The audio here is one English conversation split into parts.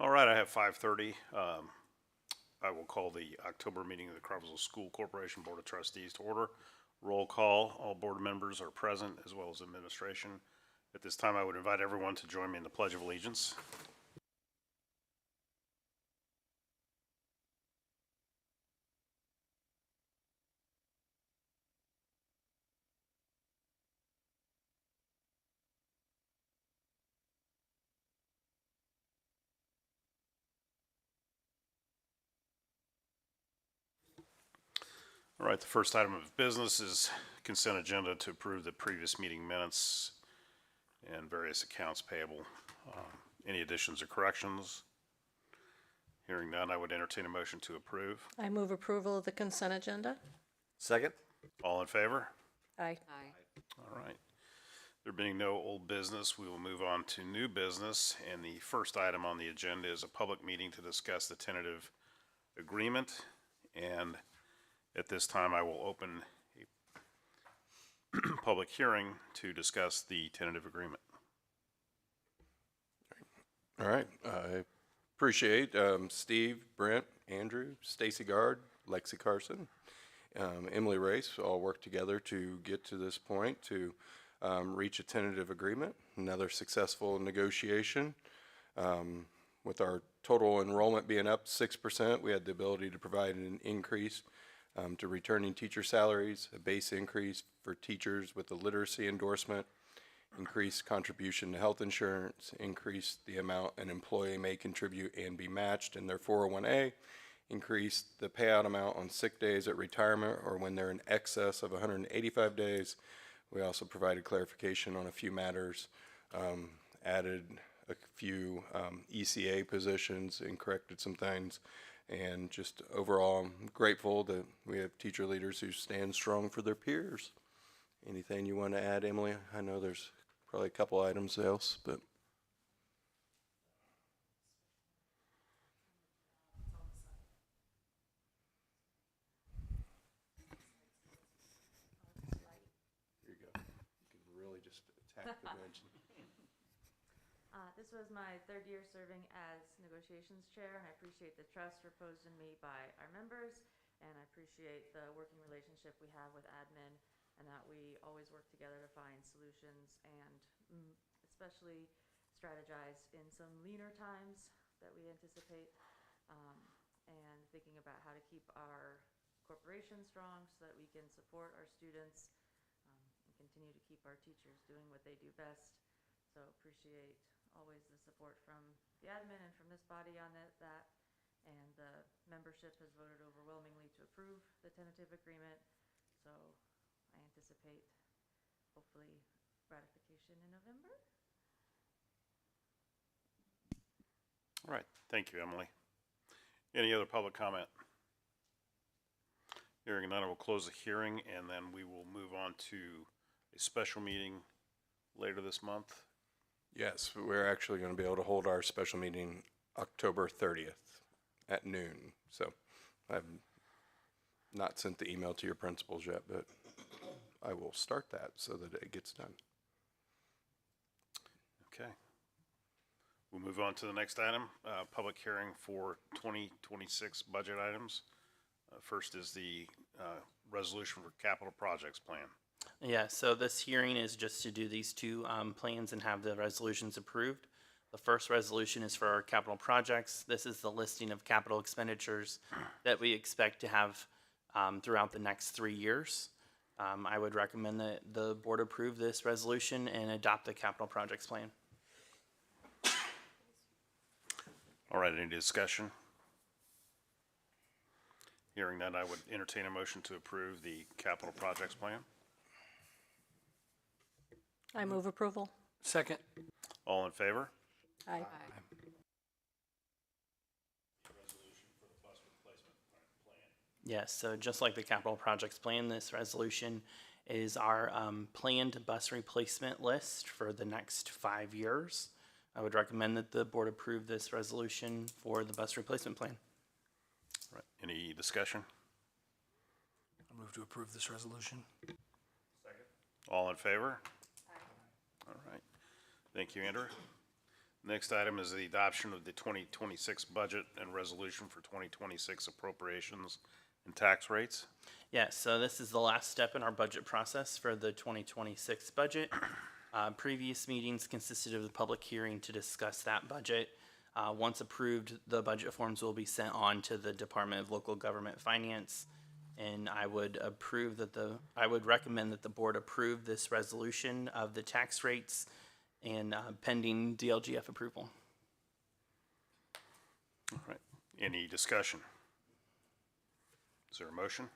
All right, I have 5:30. I will call the October meeting of the Crawfordsville School Corporation Board of Trustees to order. Roll call. All board members are present as well as administration. At this time, I would invite everyone to join me in the Pledge of Allegiance. All right, the first item of business is consent agenda to approve the previous meeting minutes and various accounts payable. Any additions or corrections? Hearing none, I would entertain a motion to approve. I move approval of the consent agenda. Second? All in favor? Aye. All right. There being no old business, we will move on to new business. And the first item on the agenda is a public meeting to discuss the tentative agreement. And at this time, I will open a public hearing to discuss the tentative agreement. All right, I appreciate Steve, Brent, Andrew, Stacy Gard, Lexi Carson, Emily Race all worked together to get to this point to reach a tentative agreement. Another successful negotiation. With our total enrollment being up 6%, we had the ability to provide an increase to returning teacher salaries, a base increase for teachers with a literacy endorsement, increased contribution to health insurance, increase the amount an employee may contribute and be matched in their 401A, increase the payout amount on sick days at retirement or when they're in excess of 185 days. We also provided clarification on a few matters, added a few ECA positions and corrected some things. And just overall, I'm grateful that we have teacher leaders who stand strong for their peers. Anything you want to add, Emily? I know there's probably a couple items else, but. Here you go. You can really just attack the bench. This was my third year serving as negotiations chair, and I appreciate the trust reposed in me by our members, and I appreciate the working relationship we have with admin, and that we always work together to find solutions and especially strategize in some leaner times that we anticipate, and thinking about how to keep our corporation strong so that we can support our students and continue to keep our teachers doing what they do best. So appreciate always the support from the admin and from this body on that. And the membership has voted overwhelmingly to approve the tentative agreement. So I anticipate hopefully ratification in November. All right, thank you, Emily. Any other public comment? Hearing none, I will close the hearing and then we will move on to a special meeting later this month. Yes, we're actually going to be able to hold our special meeting October 30th at noon. So I've not sent the email to your principals yet, but I will start that so that it gets done. Okay. We'll move on to the next item, public hearing for 2026 budget items. First is the resolution for capital projects plan. Yeah, so this hearing is just to do these two plans and have the resolutions approved. The first resolution is for our capital projects. This is the listing of capital expenditures that we expect to have throughout the next 3 years. I would recommend that the board approve this resolution and adopt the capital projects plan. All right, any discussion? Hearing none, I would entertain a motion to approve the capital projects plan. I move approval. Second? All in favor? Aye. Yes, so just like the capital projects plan, this resolution is our planned bus replacement list for the next 5 years. I would recommend that the board approve this resolution for the bus replacement plan. All right, any discussion? I move to approve this resolution. All in favor? Aye. All right. Thank you, Andrew. Next item is the adoption of the 2026 budget and resolution for 2026 appropriations and tax rates. Yeah, so this is the last step in our budget process for the 2026 budget. Previous meetings consisted of the public hearing to discuss that budget. Once approved, the budget forms will be sent on to the Department of Local Government Finance. And I would recommend that the board approve this resolution of the tax rates and pending DLGF approval. All right. Any discussion? Is there a motion?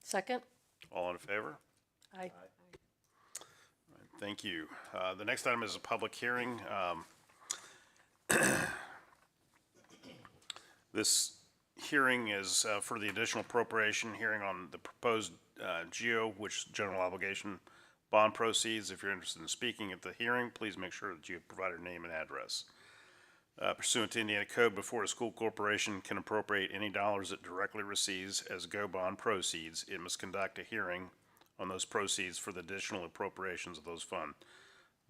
Second? All in favor? Aye. Thank you. The next item is a public hearing. This hearing is for the additional appropriation hearing on the proposed GEO, which general obligation bond proceeds. If you're interested in speaking at the hearing, please make sure that you provide your name and address. Pursuant to Indiana Code, before a school corporation can appropriate any dollars it directly receives as GO bond proceeds, it must conduct a hearing on those proceeds for the additional appropriations of those funds.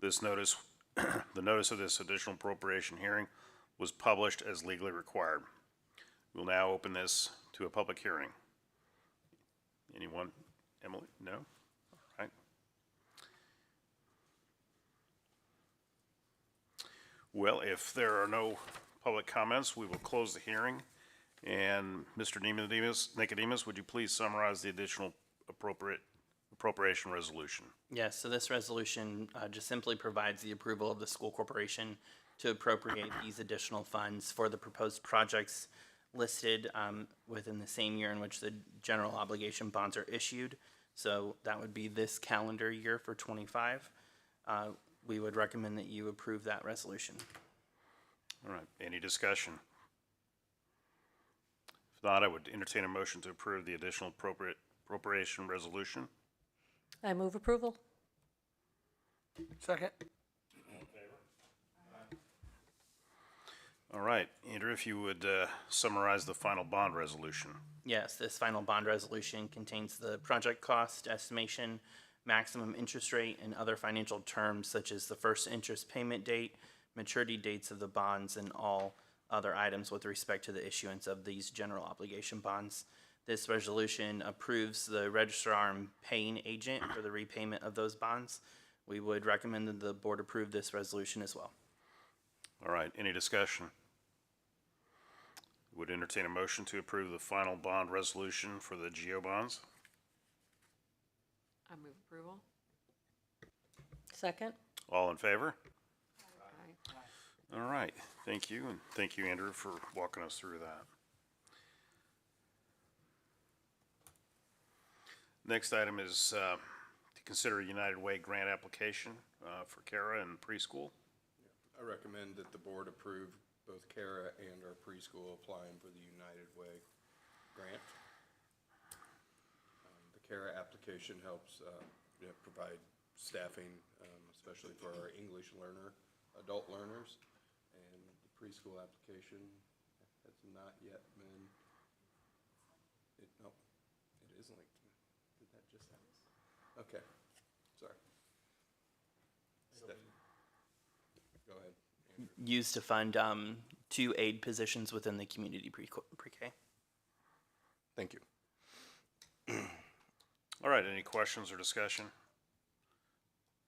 This notice, the notice of this additional appropriation hearing was published as legally required. We'll now open this to a public hearing. Anyone? Emily? No? All right. Well, if there are no public comments, we will close the hearing. And Mr. Nicodemus, would you please summarize the additional appropriation resolution? Yes, so this resolution just simply provides the approval of the school corporation to appropriate these additional funds for the proposed projects listed within the same year in which the general obligation bonds are issued. So that would be this calendar year for 25. We would recommend that you approve that resolution. All right, any discussion? If not, I would entertain a motion to approve the additional appropriation resolution. I move approval. Second. All right, Andrew, if you would summarize the final bond resolution. Yes, this final bond resolution contains the project cost estimation, maximum interest rate, and other financial terms such as the first interest payment date, maturity dates of the bonds, and all other items with respect to the issuance of these general obligation bonds. This resolution approves the registrar and paying agent for the repayment of those bonds. We would recommend that the board approve this resolution as well. All right, any discussion? Would entertain a motion to approve the final bond resolution for the GEO bonds. I move approval. Second? All in favor? Aye. All right, thank you, and thank you, Andrew, for walking us through that. Next item is to consider a United Way grant application for Kara and preschool. I recommend that the board approve both Kara and our preschool applying for the United Way grant. The Kara application helps provide staffing, especially for our English adult learners. And the preschool application has not yet been, it is linked. Did that just happen? Okay, sorry. Go ahead. Used to fund 2 aid positions within the community pre-K. Thank you. All right, any questions or discussion?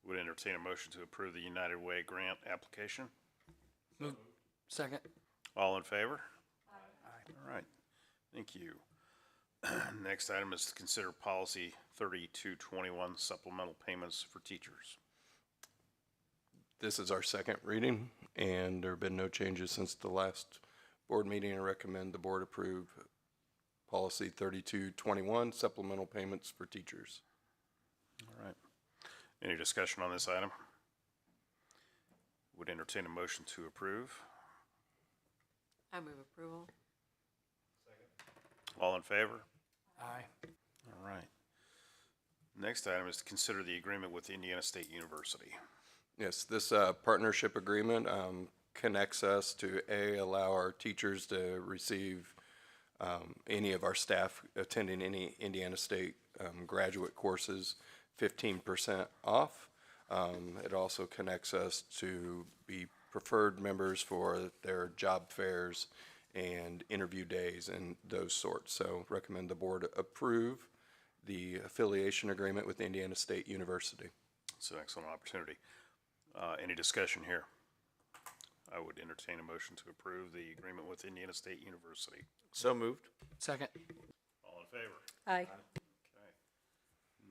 Would entertain a motion to approve the United Way grant application. Move. Second. All in favor? Aye. All right, thank you. Next item is to consider policy 3221, supplemental payments for teachers. This is our second reading, and there have been no changes since the last board meeting. I recommend the board approve policy 3221, supplemental payments for teachers. All right. Any discussion on this item? Would entertain a motion to approve. I move approval. All in favor? Aye. All right. Next item is to consider the agreement with Indiana State University. Yes, this partnership agreement connects us to allow our teachers to receive any of our staff attending any Indiana State graduate courses 15% off. It also connects us to be preferred members for their job fairs and interview days and those sorts. So recommend the board approve the affiliation agreement with Indiana State University. It's an excellent opportunity. Any discussion here? I would entertain a motion to approve the agreement with Indiana State University. So moved. Second. All in favor? Aye. Okay.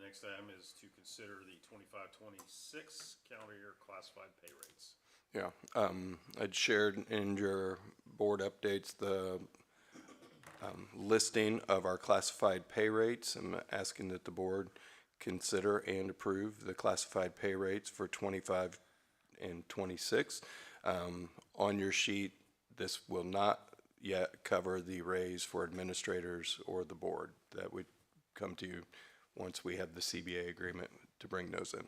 Next item is to consider the 25-26 calendar year classified pay rates. Yeah, I'd shared in your board updates the listing of our classified pay rates. I'm asking that the board consider and approve the classified pay rates for 25 and 26. On your sheet, this will not yet cover the raise for administrators or the board. That would come to you once we have the CBA agreement to bring those in.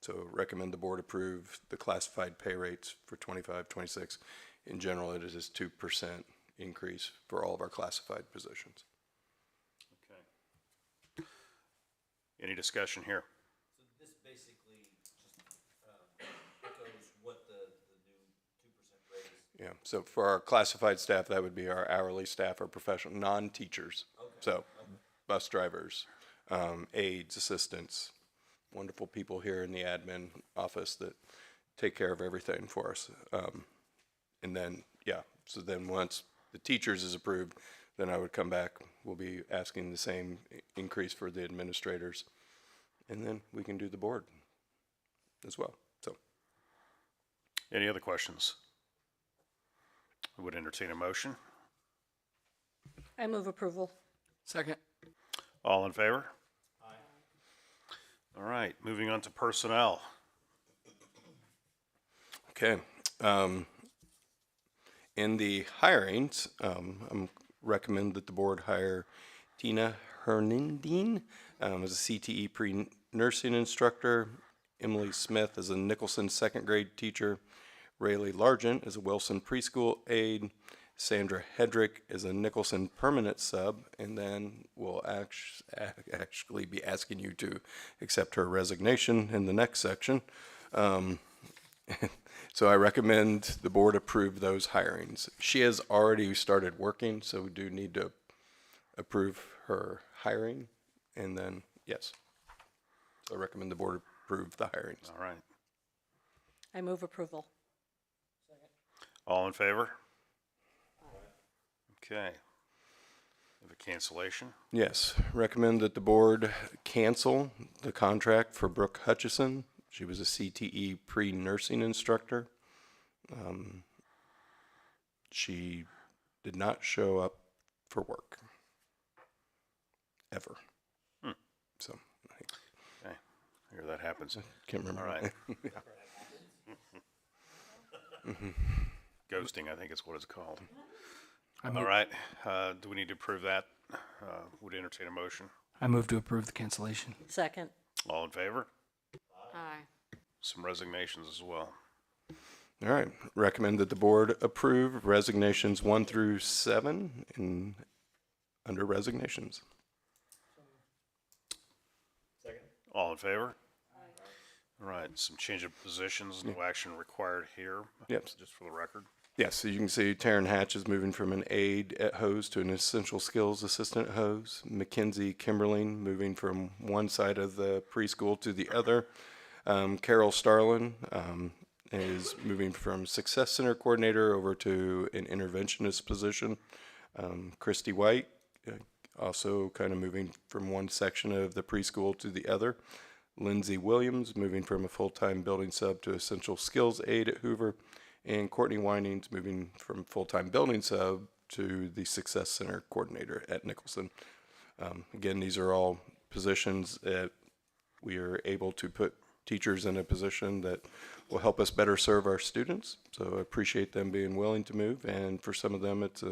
So recommend the board approve the classified pay rates for 25, 26. In general, it is 2% increase for all of our classified positions. Okay. Any discussion here? So this basically just echoes what the new 2% raise. Yeah, so for our classified staff, that would be our hourly staff or professional, non-teachers. So bus drivers, aides, assistants, wonderful people here in the admin office that take care of everything for us. And then, yeah, so then once the teachers is approved, then I would come back. We'll be asking the same increase for the administrators. And then we can do the board as well, so. Any other questions? I would entertain a motion. I move approval. Second. All in favor? All right, moving on to personnel. Okay. In the hirings, I recommend that the board hire Tina Hernandine as a CTE pre-nursing instructor, Emily Smith as a Nicholson second grade teacher, Rayleigh Largent as a Wilson preschool aide, Sandra Hedrick as a Nicholson permanent sub, and then we'll actually be asking you to accept her resignation in the next section. So I recommend the board approve those hirings. She has already started working, so we do need to approve her hiring, and then, yes. So I recommend the board approve the hirings. All right. I move approval. All in favor? Okay. We have a cancellation. Yes, recommend that the board cancel the contract for Brooke Hutchison. She was a CTE pre-nursing instructor. She did not show up for work. Ever. So, I Okay. I hear that happens. can't remember. All right. Ghosting, I think is what it's called. All right. Do we need to approve that? Would entertain a motion. I move to approve the cancellation. Second. All in favor? Aye. Some resignations as well. All right, recommend that the board approve resignations 1 through 7 under resignations. All in favor? All right, some change of positions, no action required here. Yep. Just for the record. Yes, so you can see Taryn Hatch is moving from an aide at Hose to an essential skills assistant at Hose. Mackenzie Kimberling moving from one side of the preschool to the other. Carol Starlin is moving from Success Center coordinator over to an interventionist position. Christy White also kind of moving from one section of the preschool to the other. Lindsay Williams moving from a full-time building sub to essential skills aide at Hoover. And Courtney Winings moving from full-time building sub to the Success Center coordinator at Nicholson. Again, these are all positions that we are able to put teachers in a position that will help us better serve our students. So I appreciate them being willing to move, and for some of them, it's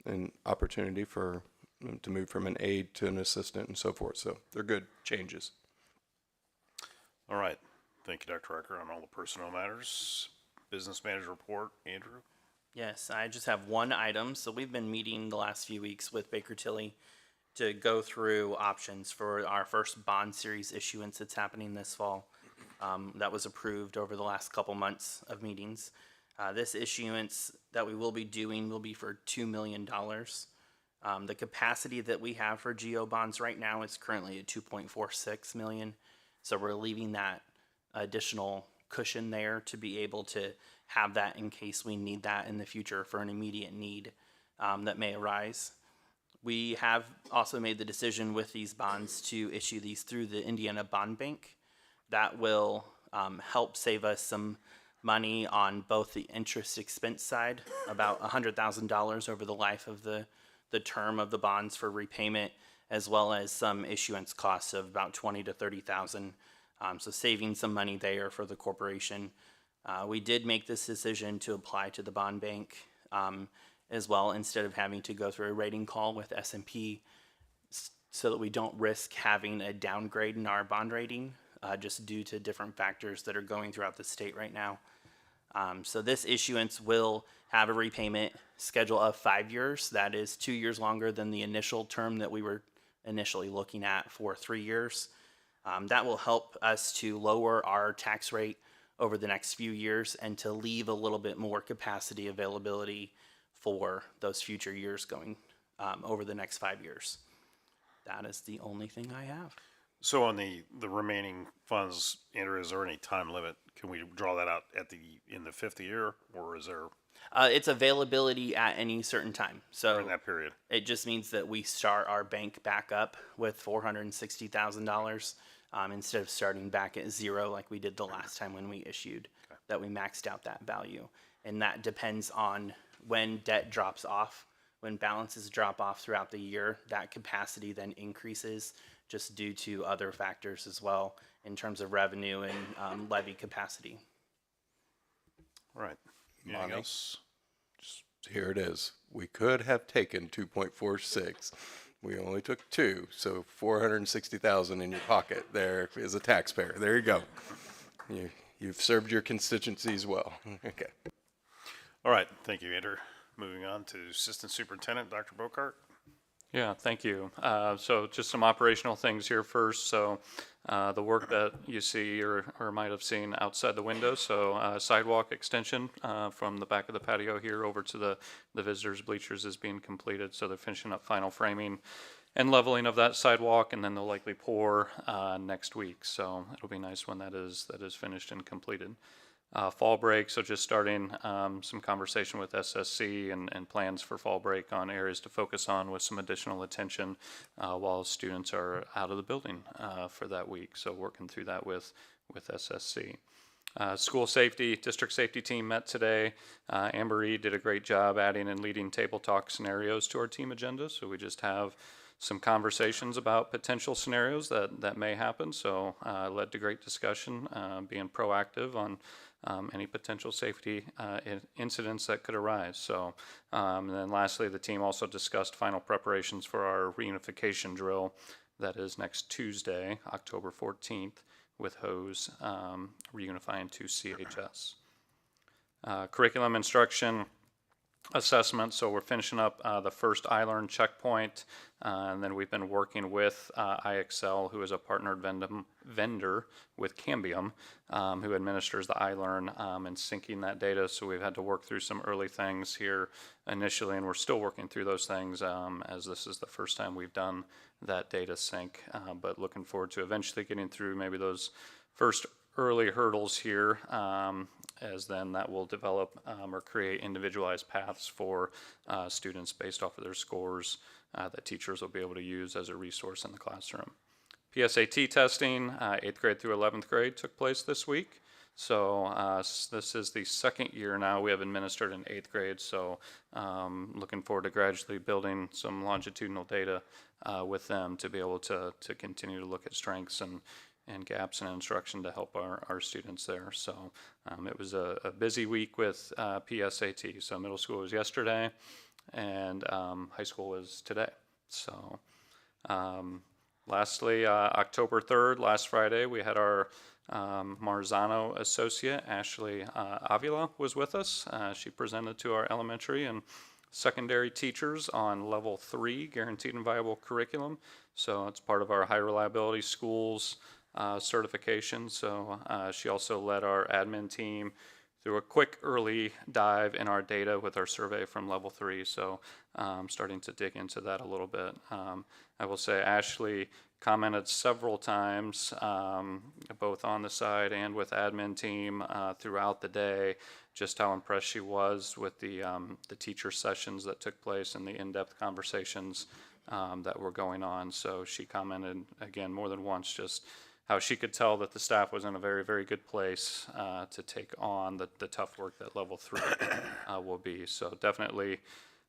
an opportunity for them to move from an aide to an assistant and so forth. So they're good changes. All right. Thank you, Dr. Rucker, on all the personnel matters. Business manager report, Andrew. Yes, I just have one item. So we've been meeting the last few weeks with Baker Tilly to go through options for our first bond series issuance that's happening this fall. that was approved over the last couple months of meetings. This issuance that we will be doing will be for $2 million. The capacity that we have for GO bonds right now is currently at 2.46 million. So we're leaving that additional cushion there to be able to have that in case we need that in the future for an immediate need that may arise. We have also made the decision with these bonds to issue these through the Indiana Bond Bank. That will help save us some money on both the interest expense side, about $100,000 over the life of the term of the bonds for repayment, as well as some issuance costs of about $20,000 to $30,000. So saving some money there for the corporation. We did make this decision to apply to the bond bank as well, instead of having to go through a rating call with S&P, so that we don't risk having a downgrade in our bond rating, just due to different factors that are going throughout the state right now. So this issuance will have a repayment schedule of 5 years. That is 2 years longer than the initial term that we were initially looking at for 3 years. That will help us to lower our tax rate over the next few years and to leave a little bit more capacity availability for those future years going over the next 5 years. That is the only thing I have. So on the remaining funds, Andrew, is there any time limit? Can we draw that out in the fifth year, or is there It's availability at any certain time. So during that period? it just means that we start our bank back up with $460,000 instead of starting back at zero like we did the last time when we issued, that we maxed out that value. And that depends on when debt drops off. When balances drop off throughout the year, that capacity then increases just due to other factors as well in terms of revenue and levy capacity. All right. Anything Monty? else? Here it is. We could have taken 2.46. We only took 2, so 460,000 in your pocket there as a taxpayer. There you go. You've served your constituencies well. Okay. All right. Thank you, Andrew. Moving on to Assistant Superintendent, Dr. Bocart. Yeah, thank you. So just some operational things here first. So the work that you see or might have seen outside the window. So sidewalk extension from the back of the patio here over to the visitors' bleachers is being completed. So they're finishing up final framing and leveling of that sidewalk, and then they'll likely pour next week. So it'll be nice when that is finished and completed. Fall break, so just starting some conversation with SSC and plans for fall break on areas to focus on with some additional attention while students are out of the building for that week. So working through that with SSC. School safety, district safety team met today. Amber Reed did a great job adding and leading table talk scenarios to our team agenda. So we just have some conversations about potential scenarios that may happen. So led to great discussion, being proactive on any potential safety incidents that could arise. So, and then lastly, the team also discussed final preparations for our reunification drill that is next Tuesday, October 14th, with HOSE reunifying to CHS. Curriculum instruction assessment. So we're finishing up the first iLearn checkpoint, and then we've been working with IXL, who is a partnered vendor with Cambium, who administers the iLearn and syncing that data. So we've had to work through some early things here initially, and we're still working through those things as this is the first time we've done that data sync, but looking forward to eventually getting through maybe those first early hurdles here, as then that will develop or create individualized paths for students based off of their scores that teachers will be able to use as a resource in the classroom. PSAT testing, 8th grade through 11th grade took place this week. So this is the second year now we have administered in 8th grade. So looking forward to gradually building some longitudinal data with them to be able to continue to look at strengths and gaps in instruction to help our students there. So it was a busy week with PSAT. So middle school was yesterday and high school was today. So lastly, October 3rd, last Friday, we had our Marzano associate, Ashley Avila, was with us. She presented to our elementary and secondary teachers on level 3 guaranteed and viable curriculum. So it's part of our high reliability schools certification. So she also led our admin team through a quick early dive in our data with our survey from level 3. So starting to dig into that a little bit. I will say Ashley commented several times, both on the side and with admin team throughout the day, just how impressed she was with the teacher sessions that took place and the in-depth conversations that were going on. So she commented again more than once just how she could tell that the staff was in a very, very good place to take on the tough work that level 3 will be. So definitely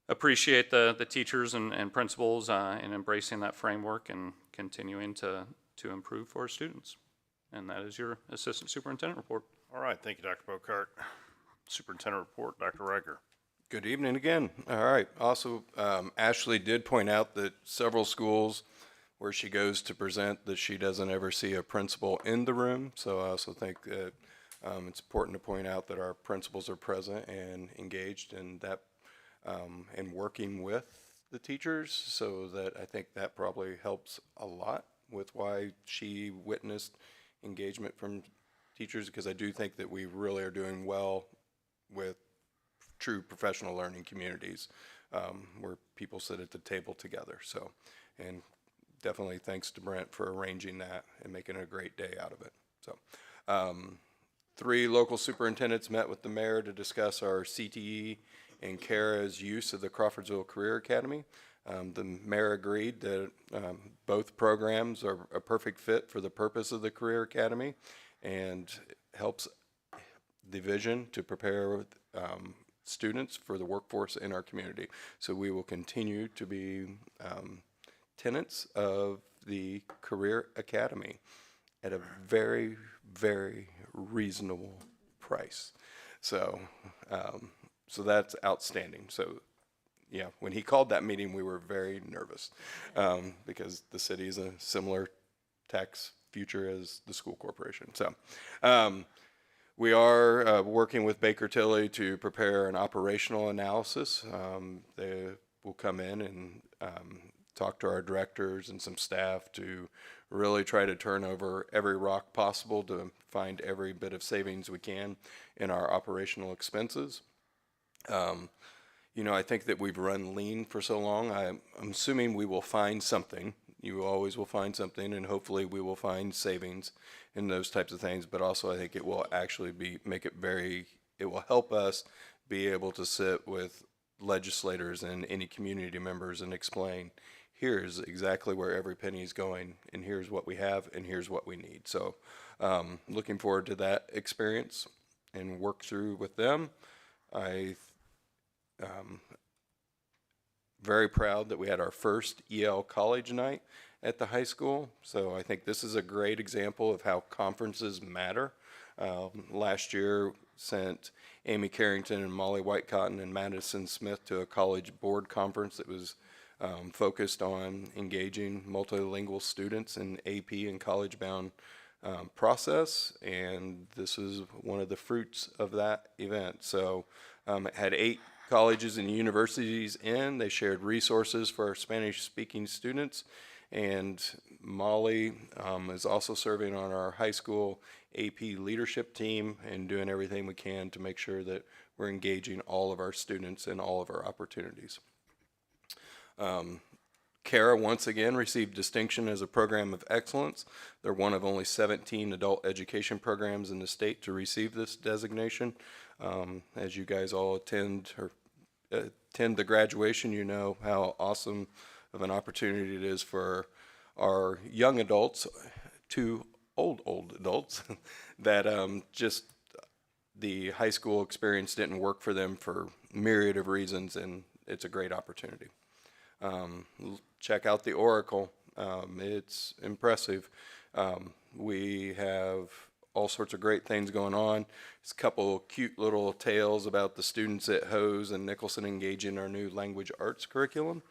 appreciate the teachers and principals in embracing that framework and continuing to improve for our students. And that is your assistant superintendent report. All right, thank you, Dr. Bocart. Superintendent report, Dr. Riker. Good evening again. All right. Also, Ashley did point out that several schools where she goes to present that she doesn't ever see a principal in the room. So I also think that it's important to point out that our principals are present and engaged in that and working with the teachers. So that I think that probably helps a lot with why she witnessed engagement from teachers, because I do think that we really are doing well with true professional learning communities where people sit at the table together. So, and definitely thanks to Brent for arranging that and making a great day out of it. So, 3 local superintendents met with the mayor to discuss our CTE and Kara's use of the Crawfordsville Career Academy. The mayor agreed that both programs are a perfect fit for the purpose of the Career Academy and helps the vision to prepare students for the workforce in our community. So we will continue to be tenants of the Career Academy at a very, very reasonable price. So, so that's outstanding. So, yeah, when he called that meeting, we were very nervous because the city is a similar tax future as the school corporation. So, we are working with Baker Tilly to prepare an operational analysis. They will come in and talk to our directors and some staff to really try to turn over every rock possible to find every bit of savings we can in our operational expenses. You know, I think that we've run lean for so long. I'm assuming we will find something. You always will find something, and hopefully we will find savings in those types of things. But also, I think it will actually it will help us be able to sit with legislators and any community members and explain, here's exactly where every penny is going, and here's what we have, and here's what we need. So, looking forward to that experience and work through with them. Very proud that we had our first EL college night at the high school. So I think this is a great example of how conferences matter. Last year sent Amy Carrington and Molly Whitecotton and Madison Smith to a college board conference that was focused on engaging multilingual students in AP and college-bound process. And this is one of the fruits of that event. So it had 8 colleges and universities in. They shared resources for our Spanish-speaking students, and Molly is also serving on our high school AP leadership team and doing everything we can to make sure that we're engaging all of our students in all of our opportunities. Kara once again received distinction as a program of excellence. They're one of only 17 adult education programs in the state to receive this designation. As you guys all attend the graduation, you know how awesome of an opportunity it is for our young adults to old adults that just the high school experience didn't work for them for myriad of reasons, and it's a great opportunity. Check out the Oracle. It's impressive. We have all sorts of great things going on. There's a couple cute little tales about the students at Hose and Nicholson engaging our new language arts curriculum.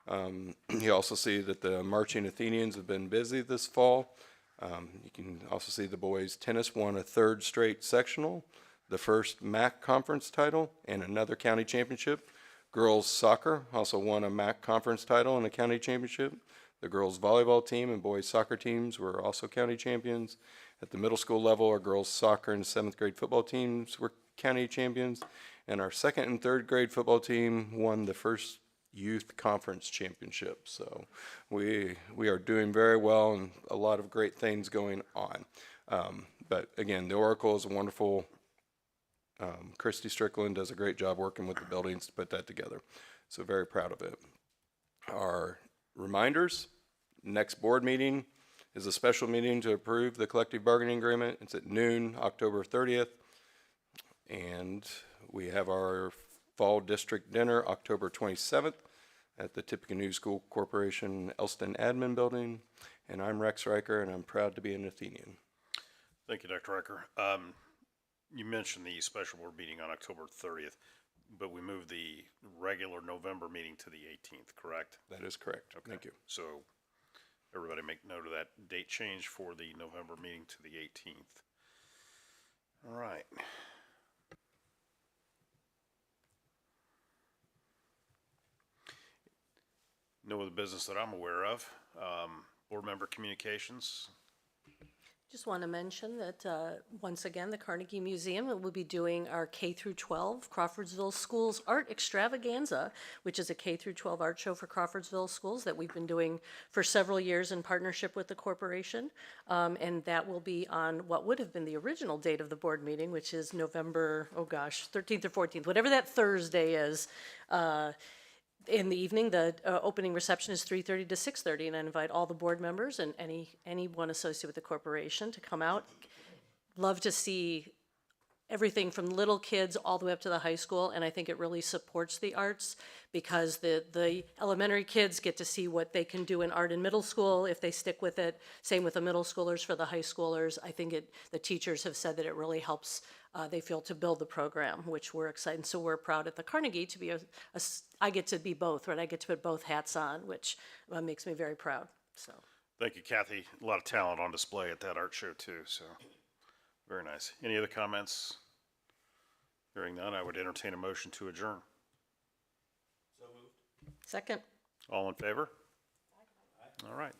You also see that the Marching Athenians have been busy this fall. You can also see the boys tennis won a 3rd straight sectional, the first MAC conference title, and another county championship. Girls soccer also won a MAC conference title and a county championship. The girls volleyball team and boys soccer teams were also county champions. At the middle school level, our girls soccer and 7th grade football teams were county champions. And our 2nd and 3rd grade football team won the first youth conference championship. So we are doing very well and a lot of great things going on. But again, the Oracle is a wonderful, Christy Strickland does a great job working with the buildings to put that together. So very proud of it. Our reminders, next board meeting is a special meeting to approve the collective bargaining agreement. It's at noon, October 30th. And we have our fall district dinner, October 27th at the Tippecanoe School Corporation Elston Admin Building. And I'm Rex Riker, and I'm proud to be an Athenian. Thank you, Dr. Riker. You mentioned the special board meeting on October 30th, but we moved the regular November meeting to the 18th, correct? That is correct. Okay. Thank you. So everybody make note of that date change for the November meeting to the 18th. All right. No other business that I'm aware of. Board member communications. Just want to mention that, once again, the Carnegie Museum will be doing our K through 12 Crawfordsville Schools Art Extravaganza, which is a K through 12 art show for Crawfordsville schools that we've been doing for several years in partnership with the corporation. And that will be on what would have been the original date of the board meeting, which is November, 13th or 14th, whatever that Thursday is. In the evening, the opening reception is 3:30 to 6:30, and I invite all the board members and anyone associated with the corporation to come out. Love to see everything from little kids all the way up to the high school, and I think it really supports the arts because the elementary kids get to see what they can do in art in middle school if they stick with it. Same with the middle schoolers. For the high schoolers, I think the teachers have said that it really helps. They feel to build the program, which we're excited. So we're proud at the Carnegie to be I get to be both, right? I get to put both hats on, which makes me very proud. So Thank you, Kathy. A lot of talent on display at that art show too, so very nice. Any other comments? Hearing none, I would entertain a motion to adjourn. So moved. second. All in favor? All right.